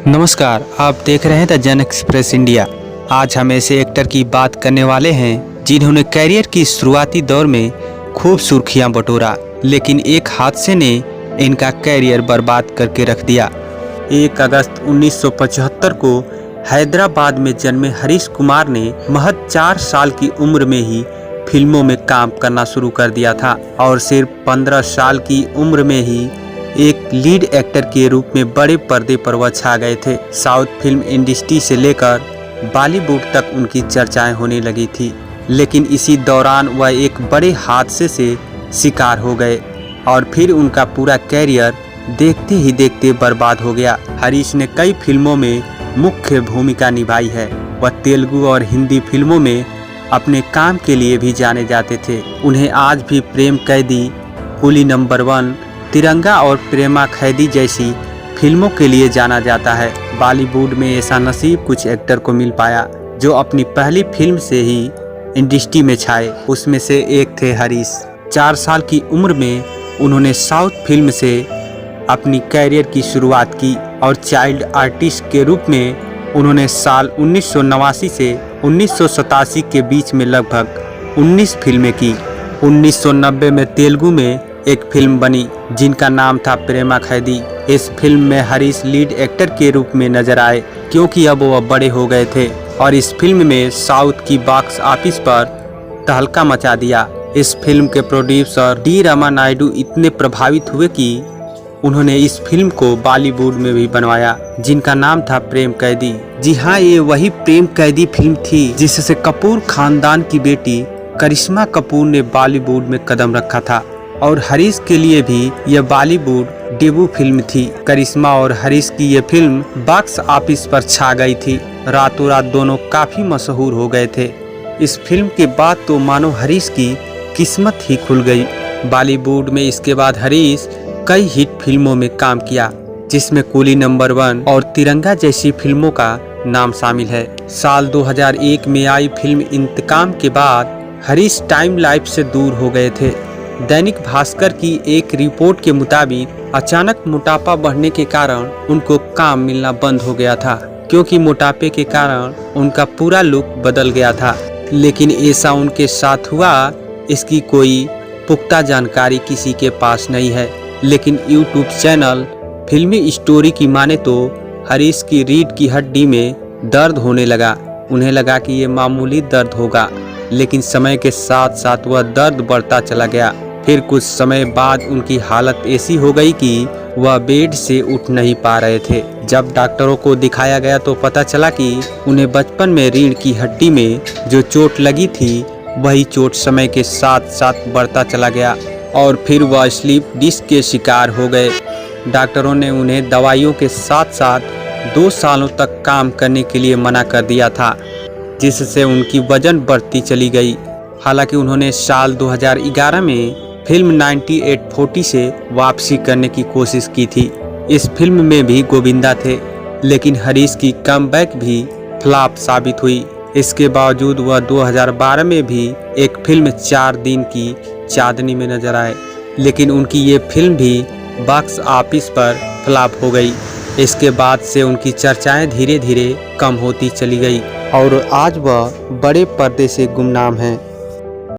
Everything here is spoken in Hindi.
नमस्कार, आप देख रहे हैं द जन एक्सप्रेस इंडिया। आज हम ऐसे एक्टर की बात करने वाले हैं जिन्होंने करियर की शुरुआती दौर में खूब सुर्खियां बटोरा, लेकिन एक हादसे ने इनका करियर बर्बाद करके रख दिया। 1 अगस्त 1975 को हैदराबाद में जन्मे हरीश कुमार ने महज 4 साल की उम्र में ही फिल्मों में काम करना शुरू कर दिया था और सिर्फ 15 साल की उम्र में ही एक लीड एक्टर के रूप में बड़े पर्दे पर वह छा गए थे। साउथ फिल्म इंडस्ट्री से लेकर बॉलीवुड तक उनकी चर्चाएं होने लगी थी, लेकिन इसी दौरान वह एक बड़े हादसे से शिकार हो गए और फिर उनका पूरा कैरियर देखते ही देखते बर्बाद हो गया। हरीश ने कई फिल्मों में मुख्य भूमिका निभाई है। वह तेलुगु और हिंदी फिल्मों में अपने काम के लिए भी जाने जाते थे। उन्हें आज भी प्रेम कैदी, कूली नंबर 1, तिरंगा और प्रेमा कैदी जैसी फिल्मों के लिए जाना जाता है। बॉलीवुड में ऐसा नसीब कुछ एक्टर को मिल पाया जो अपनी पहली फिल्म से ही इंडस्ट्री में छाए। उसमें से एक थे हरीश। 4 साल की उम्र में उन्होंने साउथ फिल्म से अपनी कैरियर की शुरुआत की और चाइल्ड आर्टिस्ट के रूप में उन्होंने साल 1989 से 1987 के बीच में लगभग 19 फिल्में की। 1990 में तेलुगु में एक फिल्म बनी जिनका नाम था प्रेमा कैदी। इस फिल्म में हरीश लीड एक्टर के रूप में नजर आए क्योंकि अब वह बड़े हो गए थे और इस फिल्म में साउथ की बॉक्स ऑफिस पर तहलका मचा दिया। इस फिल्म के प्रोड्यूसर डी रामा नायडू इतने प्रभावित हुए कि उन्होंने इस फिल्म को बॉलीवुड में भी बनवाया जिनका नाम था प्रेम कैदी। जी हाँ, ये वही प्रेम कैदी फिल्म थी जिससे कपूर खानदान की बेटी करिश्मा कपूर ने बॉलीवुड में कदम रखा था और हरीश के लिए भी यह बॉलीवुड डेब्यू फिल्म थी। करिश्मा और हरीश की यह फिल्म बॉक्स ऑफिस पर छा गई थी। रातों रात दोनों काफी मशहूर हो गए थे। इस फिल्म के बाद तो मानो हरीश की किस्मत ही खुल गई। बॉलीवुड में इसके बाद हरीश कई हिट फिल्मों में काम किया जिसमें कूली नंबर 1 और तिरंगा जैसी फिल्मों का नाम शामिल है। साल 2001 में आई फिल्म इंतकाम के बाद हरीश टाइम लाइफ से दूर हो गए थे। दैनिक भास्कर की एक रिपोर्ट के मुताबिक अचानक मोटापा बढ़ने के कारण उनको काम मिलना बंद हो गया था क्योंकि मोटापे के कारण उनका पूरा लुक बदल गया था। लेकिन ऐसा उनके साथ हुआ इसकी कोई पुख्ता जानकारी किसी के पास नहीं है। लेकिन यूट्यूब चैनल फिल्मी स्टोरी की माने तो हरीश की रीढ़ की हड्डी में दर्द होने लगा। उन्हें लगा कि ये मामूली दर्द होगा, लेकिन समय के साथ साथ वह दर्द बढ़ता चला गया। फिर कुछ समय बाद उनकी हालत ऐसी हो गई कि वह बेड से उठ नहीं पा रहे थे। जब डॉक्टरों को दिखाया गया तो पता चला कि उन्हें बचपन में रीढ़ की हड्डी में जो चोट लगी थी वही चोट समय के साथ साथ बढ़ता चला गया और फिर वह स्लीप डिस्क के शिकार हो गए। डॉक्टरों ने उन्हें दवाइयों के साथ साथ 2 सालों तक काम करने के लिए मना कर दिया था, जिससे उनकी वजन बढ़ती चली गई। हालांकि उन्होंने साल 2011 में फिल्म 9840 से वापसी करने की कोशिश की थी। इस फिल्म में भी गोविंदा थे, लेकिन हरीश की कमबैक भी फ्लॉप साबित हुई। इसके बावजूद वह 2012 में भी एक फिल्म 4 दिन की चांदनी में नजर आए, लेकिन उनकी ये फिल्म भी बॉक्स ऑफिस पर फ्लॉप हो गई। इसके बाद से उनकी चर्चाएं धीरे धीरे कम होती चली गई और आज वह बड़े पर्दे से गुमनाम हैं।